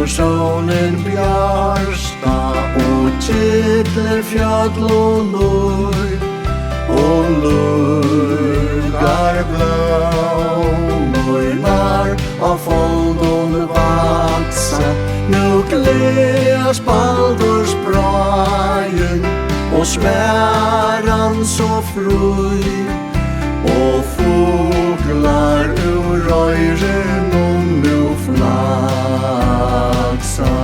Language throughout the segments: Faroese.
sólin bjarsta og killir fjall og lugar blómurnar av foldun vaksa. Nu gledas Baldurs braien og sværan så frui, og fuglar ur røyren nu flaksa.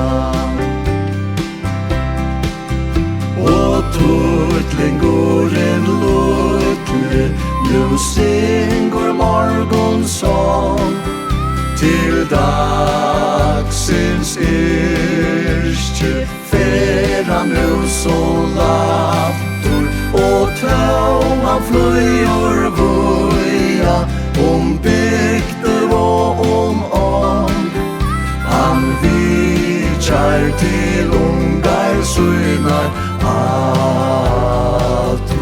Og tutlingurin lutli nu syngur morgonsång til dagsins yrkje fera nu så laftur, og tauan fløyur vuja bygder og ång. Han vitjar til ungar synar altur.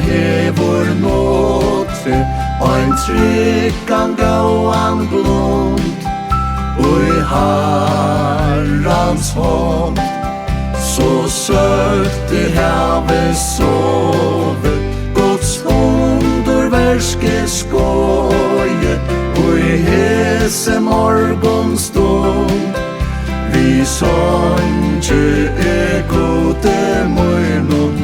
Hevur notri ein tryggan góan blund, og i Harrans hånd så søkti havi sove. Guds underverske skoje, og i hese morgonstund vi sonje gode munum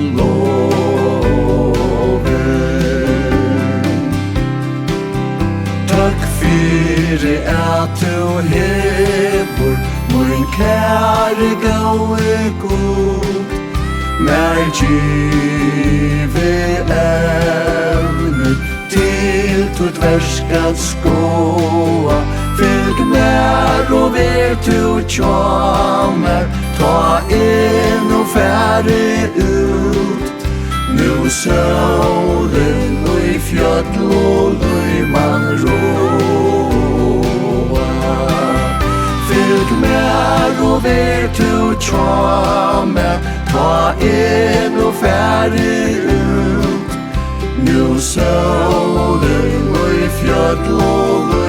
Fyri at du hevur, mun kære gói Gud, mer givi evne til tut verskat skoa. Fylg mer og ver tu tja mer, ta inn og fære ut. Nu sólin og i fjall og man roa. Fylg mer og ver tu tja mer, ta inn og fære ut. Nu sólin og i fjall og